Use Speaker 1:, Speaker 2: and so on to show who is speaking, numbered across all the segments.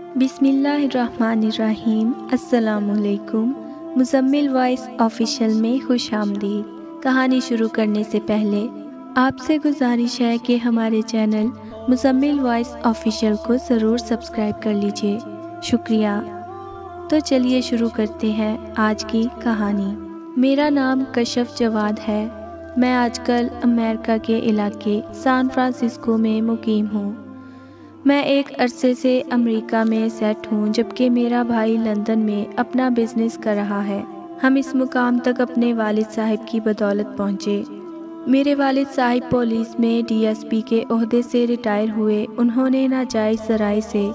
Speaker 1: बिस्मिल्लाहिर्रहमानिर्रहीम। अस्सलामुअलैकुम। Muzammil voice official में खुश आमदीद। कहानी शुरू करने से पहले आपसे गुजारिश है कि हमारे चैनल मुज़म्मिल वॉइस ऑफिशियल को ज़रूर सब्सक्राइब कर लीजिए, शुक्रिया। तो चलिए शुरू करते हैं आज की कहानी। मेरा नाम कशफ जवाद है। मैं आजकल अमेरिका के इलाके सैन फ्रांसिस्को में मुकीम हूँ। मैं एक अरसे से अमेरिका में सेट हूँ, जबकि मेरा भाई लंदन में अपना बिजनेस कर रहा है। हम इस मुकाम तक अपने वालिद साहिब की बदौलत पहुँचे। मेरे वालिद साहिब पुलिस में डीएसपी के ओहदे से रिटायर हुए। उन्होंने नाजायज़ ज़राए से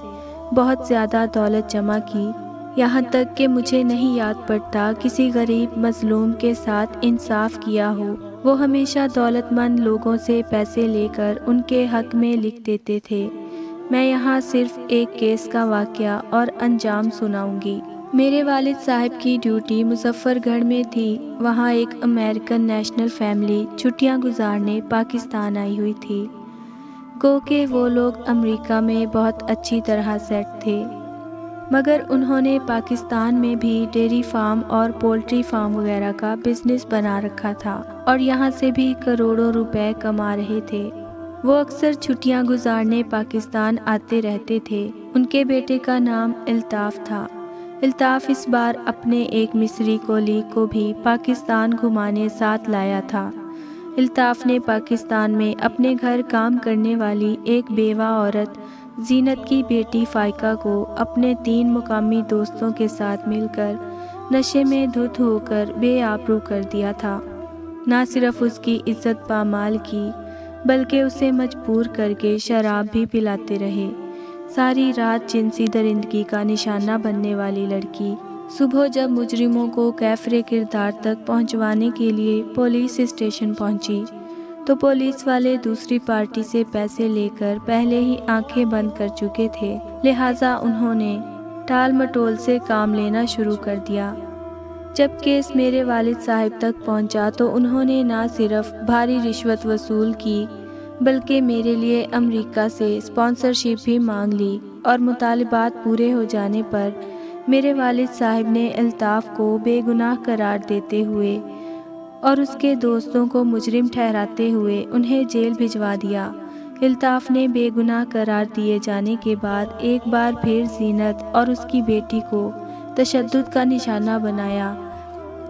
Speaker 1: बहुत ज़्यादा दौलत जमा की, यहाँ तक कि मुझे नहीं याद पड़ता किसी गरीब मजलूम के साथ इंसाफ किया हो। वो हमेशा दौलतमंद लोगों से पैसे लेकर उनके हक में लिख देते थे। मैं यहाँ सिर्फ एक केस का वाक़या और अंजाम सुनाऊंगी। मेरे वालिद साहब की ड्यूटी मुजफ्फरगढ़ में थी। वहाँ एक अमेरिकन नेशनल फैमिली छुट्टियाँ गुजारने पाकिस्तान आई हुई थी। गो के वो लोग अमेरिका में बहुत अच्छी तरह सेट थे, मगर उन्होंने पाकिस्तान में भी डेयरी फार्म और पोल्ट्री फार्म वगैरह का बिजनेस बना रखा था और यहाँ से भी करोड़ों रुपए कमा रहे थे। वो अक्सर छुट्टियां गुजारने पाकिस्तान आते रहते थे। उनके बेटे का नाम अल्ताफ़ था। अल्ताफ़ इस बार अपने एक मिस्री कोलीग को भी पाकिस्तान घुमाने साथ लाया था। अल्ताफ़ ने पाकिस्तान में अपने घर काम करने वाली एक बेवा औरत जीनत की बेटी फ़ाइका को अपने 3 मुकामी दोस्तों के साथ मिलकर नशे में धुत होकर बेआबरू कर दिया था। ना सिर्फ उसकी इज्जत पामाल की, बल्कि उसे मजबूर करके शराब भी पिलाते रहे। सारी रात जिनसी दरिंदगी का निशाना बनने वाली लड़की सुबह जब मुजरिमों को कैफरे किरदार तक पहुंचवाने के लिए पुलिस स्टेशन पहुंची, तो पुलिस वाले दूसरी पार्टी से पैसे लेकर पहले ही आंखें बंद कर चुके थे। लिहाजा उन्होंने टाल मटोल से काम लेना शुरू कर दिया। जब केस मेरे वालिद साहिब तक पहुंचा तो उन्होंने ना सिर्फ भारी रिश्वत वसूल की, बल्कि मेरे लिए अमेरिका से स्पॉन्सरशिप भी मांग ली और मुतालिबात पूरे हो जाने पर मेरे वालिद साहिब ने अल्ताफ़ को बेगुनाह करार देते हुए और उसके दोस्तों को मुजरिम ठहराते हुए उन्हें जेल भिजवा दिया। अल्ताफ़ ने बेगुनाह करार दिए जाने के बाद एक बार फिर जीनत और उसकी बेटी को तशद्दुद का निशाना बनाया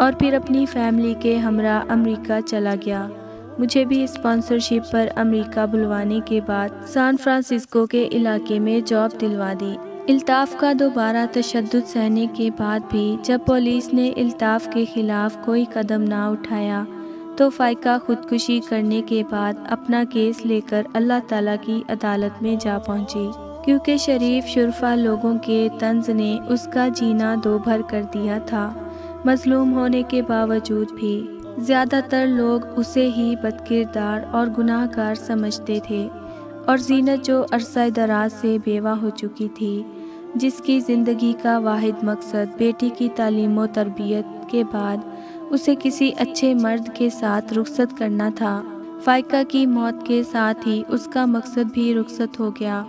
Speaker 1: और फिर अपनी फैमिली के हमरा अमेरिका चला गया। मुझे भी स्पॉन्सरशिप पर अमेरिका बुलवाने के बाद सैन फ्रांसिस्को के इलाके में जॉब दिलवा दी। अल्ताफ़ का दोबारा तशद्दुद सहने के बाद भी जब पुलिस ने अल्ताफ़ के ख़िलाफ़ कोई कदम ना उठाया, तो फ़ाइका खुदकुशी करने के बाद अपना केस लेकर अल्लाह ताला की अदालत में जा पहुंची, क्योंकि शरीफ शुरफा लोगों के तंज ने उसका जीना दो भर कर दिया था। मजलूम होने के बावजूद भी ज़्यादातर लोग उसे ही बदकिरदार और गुनाहगार समझते थे, और जीनत जो अरसा दराज से बेवा हो चुकी थी, जिसकी ज़िंदगी का वाहिद मकसद बेटी की तालीम व तरबियत के बाद उसे किसी अच्छे मर्द के साथ रुखसत करना था, फ़ाइका की मौत के साथ ही उसका मकसद भी रुखसत हो गया।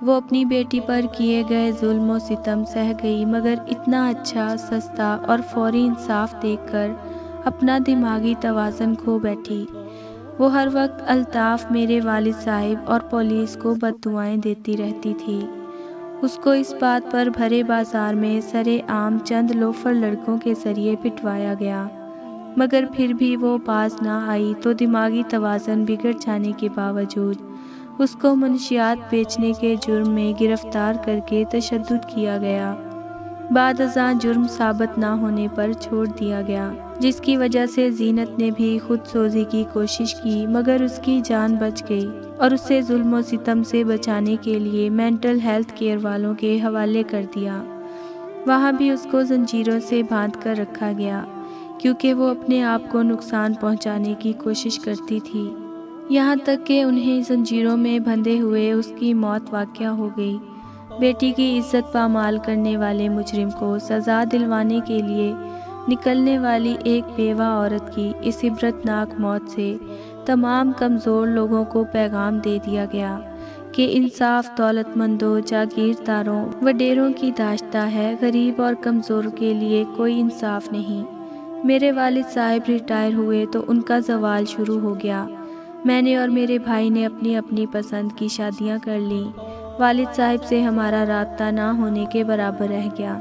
Speaker 1: वो अपनी बेटी पर किए गए जुल्म व सितम सह गई, मगर इतना अच्छा, सस्ता और फौरी इंसाफ देखकर अपना दिमागी तवाज़न खो बैठी। वो हर वक्त अल्ताफ़, मेरे वालिद साहिब और पुलिस को बद्दुआएं देती रहती थी। उसको इस बात पर भरे बाज़ार में सरे आम चंद लोफर लड़कों के ज़रिए पिटवाया गया, मगर फिर भी वो बाज ना आई, तो दिमागी तवाज़न बिगड़ जाने के बावजूद उसको मनशियात बेचने के जुर्म में गिरफ्तार करके तशद्दुद किया गया। बाद अज़ां जुर्म साबित ना होने पर छोड़ दिया गया, जिसकी वजह से जीनत ने भी खुद सोजी की कोशिश की, मगर उसकी जान बच गई और उसे जुल्म व सितम से बचाने के लिए मेंटल हेल्थ केयर वालों के हवाले कर दिया। वहाँ भी उसको जंजीरों से बांध कर रखा गया, क्योंकि वो अपने आप को नुकसान पहुँचाने की कोशिश करती थी। यहाँ तक कि उन्हें जंजीरों में बंधे हुए उसकी मौत वाक़या हो गई। बेटी की इज्जत पामाल करने वाले मुजरिम को सज़ा दिलवाने के लिए निकलने वाली एक बेवा औरत की इस इबरतनाक मौत से तमाम कमज़ोर लोगों को पैगाम दे दिया गया کہ انصاف دولت مندوں، جاگیرداروں، وڈیروں کی داشتہ ہے، غریب اور کمزور کے لیے کوئی انصاف نہیں۔ میرے والد صاحب ریٹائر ہوئے تو ان کا زوال شروع ہو گیا۔ میں نے اور میرے بھائی نے اپنی اپنی پسند کی شادیاں کر لیں۔ والد صاحب سے ہمارا رابطہ نہ ہونے کے برابر رہ گیا۔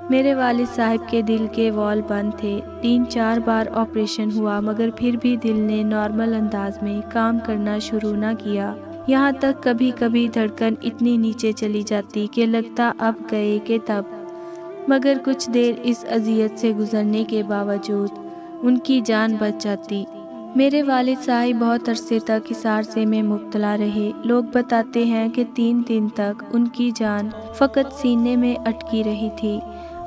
Speaker 1: میرے والد صاحب کے دل کے وال بند تھے، 3-4 بار آپریشن ہوا مگر پھر بھی دل نے نارمل انداز میں کام کرنا شروع نہ کیا۔ یہاں تک کبھی کبھی دھڑکن اتنی نیچے چلی جاتی کہ لگتا اب گئے کہ تب، مگر کچھ دیر اس اذیت سے گزرنے کے باوجود ان کی جان بچ جاتی۔ میرے والد صاحب بہت عرصے تک اس عارضے میں مبتلا رہے۔ لوگ بتاتے ہیں کہ 3 دن تک ان کی جان فقط سینے میں اٹکی رہی تھی۔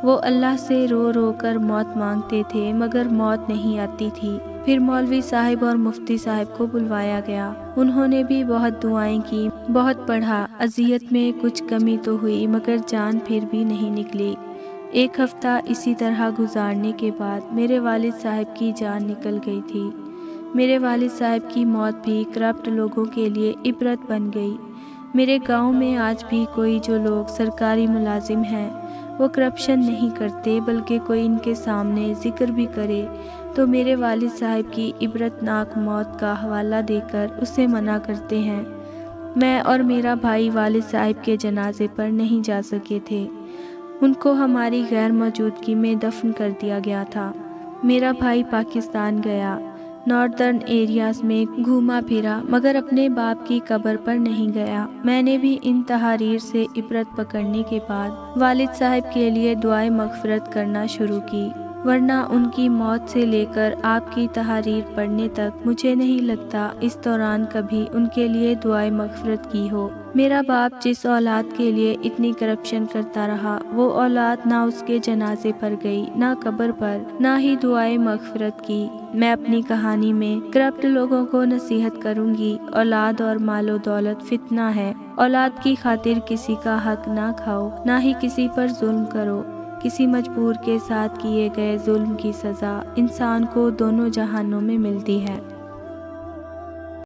Speaker 1: وہ اللہ سے رو رو کر موت مانگتے تھے مگر موت نہیں آتی تھی۔ پھر مولوی صاحب اور مفتی صاحب کو بلوایا گیا۔ انہوں نے بھی بہت دعائیں کی، بہت پڑھا، اذیت میں کچھ کمی تو ہوئی مگر جان پھر بھی نہیں نکلی۔ 1 ہفتہ اسی طرح گزارنے کے بعد میرے والد صاحب کی جان نکل گئی تھی۔ میرے والد صاحب کی موت بھی کرپٹ لوگوں کے لیے عبرت بن گئی۔ میرے گاؤں میں آج بھی کوئی جو لوگ سرکاری ملازم ہیں وہ کرپشن نہیں کرتے، بلکہ کوئی ان کے سامنے ذکر بھی کرے تو میرے والد صاحب کی عبرت ناک موت کا حوالہ دے کر اسے منع کرتے ہیں۔ میں اور میرا بھائی والد صاحب کے جنازے پر نہیں جا سکے تھے۔ ان کو ہماری غیر موجودگی میں دفن کر دیا گیا تھا۔ میرا بھائی پاکستان گیا، ناردرن ایریاز میں گھوما پھرا مگر اپنے باپ کی قبر پر نہیں گیا۔ میں نے بھی ان تحاریر سے عبرت پکڑنے کے بعد والد صاحب کے لیے دعائیں مغفرت کرنا شروع کی، ورنہ ان کی موت سے لے کر آپ کی تحاریر پڑھنے تک مجھے نہیں لگتا اس دوران کبھی ان کے لیے دعائیں مغفرت کی ہو۔ میرا باپ جس اولاد کے لیے اتنی کرپشن کرتا رہا، وہ اولاد نہ اس کے جنازے پر گئی، نہ قبر پر، نہ ہی دعائیں مغفرت کی۔ میں اپنی کہانی میں کرپٹ لوگوں کو نصیحت کروں گی، اولاد اور مال و دولت فتنہ ہے۔ اولاد کی خاطر کسی کا حق نہ کھاؤ، نہ ہی کسی پر ظلم کرو۔ کسی مجبور کے ساتھ کیے گئے ظلم کی سزا انسان کو دونوں جہانوں میں ملتی ہے۔